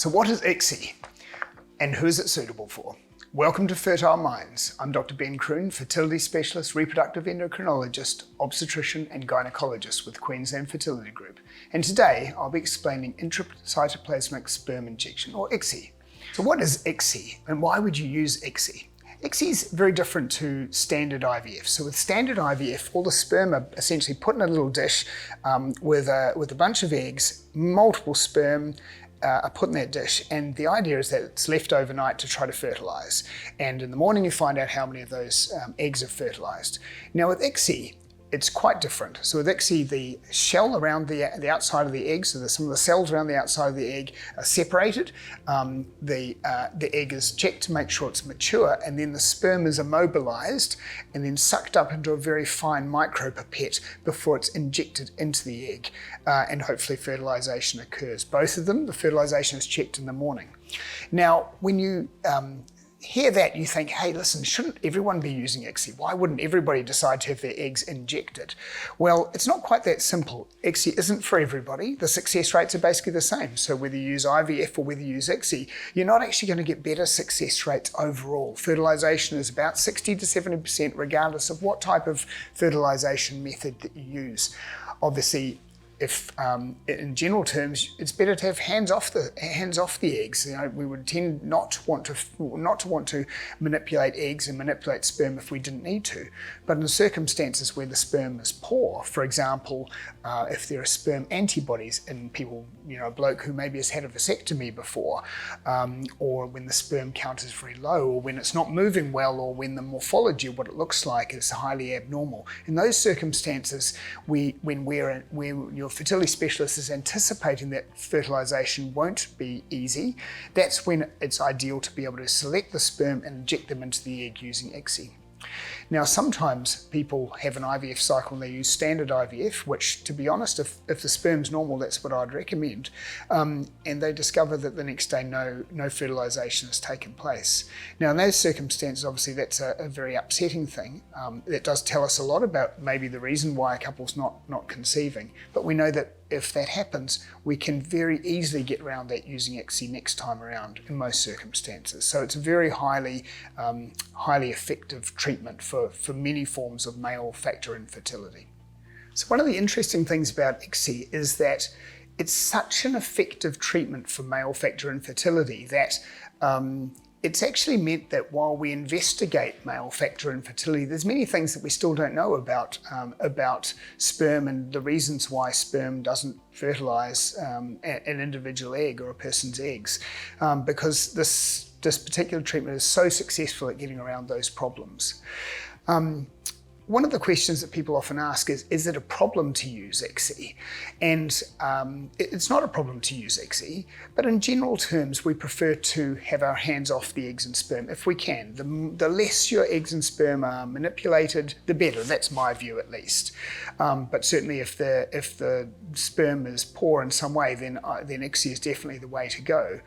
So what is ICSI and who is it suitable for? Welcome to Fertile Minds. I'm Dr. Ben Kroon, fertility specialist, reproductive endocrinologist, obstetrician and gynecologist with Queensland Fertility Group. And today I'll be explaining intracytoplasmic sperm injection, or ICSI. So what is ICSI and why would you use ICSI? ICSI is very different to standard IVF. So with standard IVF, all the sperm are essentially put in a little dish with a bunch of eggs, multiple sperm are put in that dish, and the idea is that it's left overnight to try to fertilize. And in the morning you find out how many of those eggs have fertilized. Now with ICSI, it's quite different. So with ICSI, the shell around the outside of the egg, so some of the cells around the outside of the egg are separated. The egg is checked to make sure it's mature, and then the sperm is immobilized and then sucked up into a very fine micropipette before it's injected into the egg, and hopefully fertilization occurs. Both of them, the fertilization is checked in the morning. Now, when you hear that, you think, hey, listen, shouldn't everyone be using ICSI? Why wouldn't everybody decide to have their eggs injected? Well, it's not quite that simple. ICSI isn't for everybody. The success rates are basically the same. So whether you use IVF or whether you use ICSI, you're not actually going to get better success rates overall. Fertilization is about 60 to 70% regardless of what type of fertilization method that you use. Obviously, if in general terms, it's better to have hands off the eggs. You know, we would tend not to want to manipulate eggs and manipulate sperm if we didn't need to. But in circumstances where the sperm is poor, for example, if there are sperm antibodies in people, you know, a bloke who maybe has had a vasectomy before, or when the sperm count is very low, or when it's not moving well, or when the morphology of what it looks like is highly abnormal. In those circumstances, when your fertility specialist is anticipating that fertilization won't be easy, that's when it's ideal to be able to select the sperm and inject them into the egg using ICSI. Now, sometimes people have an IVF cycle and they use standard IVF, which, to be honest, if the sperm's normal, that's what I'd recommend. And they discover that the next day no fertilization has taken place. Now, in those circumstances, obviously, that's a very upsetting thing. That does tell us a lot about maybe the reason why a couple's not conceiving. But we know that if that happens, we can very easily get around that using ICSI next time around in most circumstances. So it's a very highly effective treatment for many forms of male factor infertility. So one of the interesting things about ICSI is that it's such an effective treatment for male factor infertility that it's actually meant that while we investigate male factor infertility, there's many things that we still don't know about sperm and the reasons why sperm doesn't fertilize an individual egg or a person's eggs, because this particular treatment is so successful at getting around those problems. One of the questions that people often ask is it a problem to use ICSI? And it's not a problem to use ICSI, but in general terms, we prefer to have our hands off the eggs and sperm if we can. The less your eggs and sperm are manipulated, the better. That's my view, at least. But certainly if the sperm is poor in some way, then ICSI is definitely the way to go.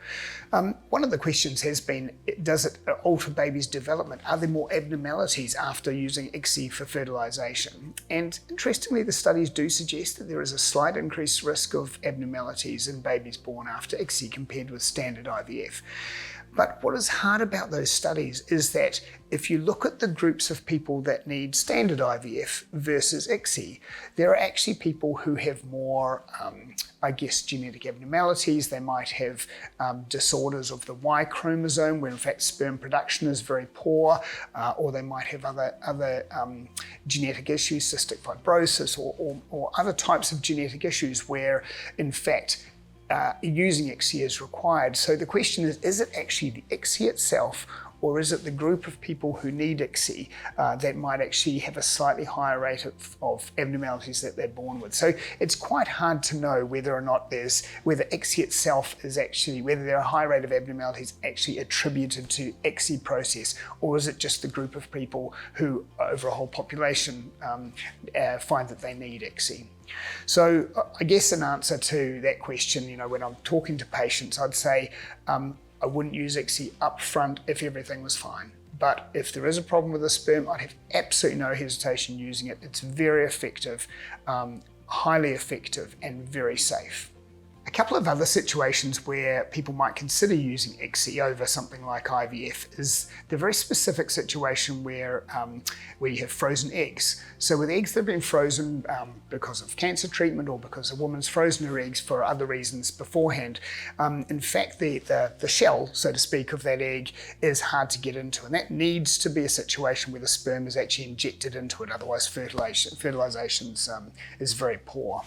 One of the questions has been, does it alter baby's development? Are there more abnormalities after using ICSI for fertilization? And interestingly, the studies do suggest that there is a slight increased risk of abnormalities in babies born after ICSI compared with standard IVF. But what is hard about those studies is that if you look at the groups of people that need standard IVF versus ICSI, there are actually people who have more, genetic abnormalities. They might have disorders of the Y chromosome, where in fact sperm production is very poor, or they might have other genetic issues, cystic fibrosis, or other types of genetic issues where in fact using ICSI is required. So the question is it actually the ICSI itself, or is it the group of people who need ICSI that might actually have a slightly higher rate of abnormalities that they're born with? So it's quite hard to know whether or not whether ICSI itself is actually, whether there are a high rate of abnormalities actually attributed to ICSI process, or is it just the group of people who over a whole population find that they need ICSI? So I guess an answer to that question, you know, when I'm talking to patients, I'd say I wouldn't use ICSI up front if everything was fine. But if there is a problem with the sperm, I'd have absolutely no hesitation using it. It's very effective, highly effective, and very safe. A couple of other situations where people might consider using ICSI over something like IVF is the very specific situation where you have frozen eggs. So with eggs that have been frozen because of cancer treatment or because a woman's frozen her eggs for other reasons beforehand, in fact the shell, so to speak, of that egg is hard to get into, and that needs to be a situation where the sperm is actually injected into it, otherwise fertilization is very poor.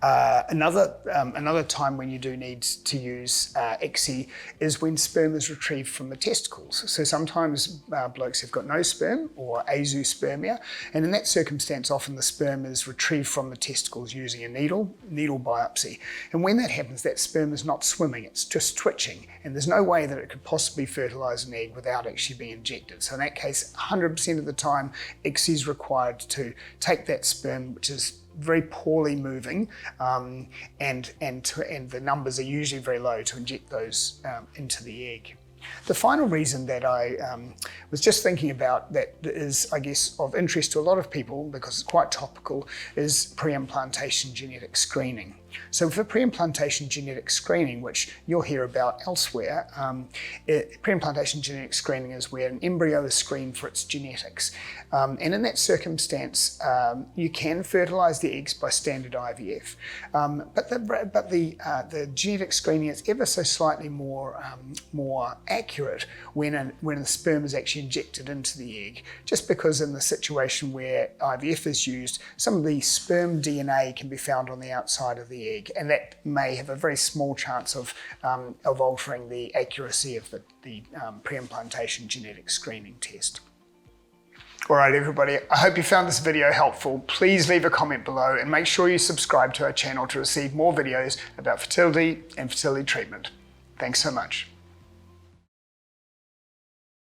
Another time when you do need to use ICSI is when sperm is retrieved from the testicles. So sometimes blokes have got no sperm or azoospermia, and in that circumstance often the sperm is retrieved from the testicles using a needle biopsy. And when that happens, that sperm is not swimming, it's just twitching, and there's no way that it could possibly fertilise an egg without actually being injected. So in that case, 100% of the time ICSI is required to take that sperm, which is very poorly moving, and the numbers are usually very low, to inject those into the egg. The final reason that I was just thinking about that is, I guess, of interest to a lot of people because it's quite topical is pre-implantation genetic screening. So for pre-implantation genetic screening, which you'll hear about elsewhere, pre-implantation genetic screening is where an embryo is screened for its genetics. And in that circumstance, you can fertilise the eggs by standard IVF. But the genetic screening is ever so slightly more accurate when the sperm is actually injected into the egg, just because in the situation where IVF is used, some of the sperm DNA can be found on the outside of the egg, and that may have a very small chance of altering the accuracy of the pre-implantation genetic screening test. All right, everybody, I hope you found this video helpful. Please leave a comment below and make sure you subscribe to our channel to receive more videos about fertility and fertility treatment. Thanks so much.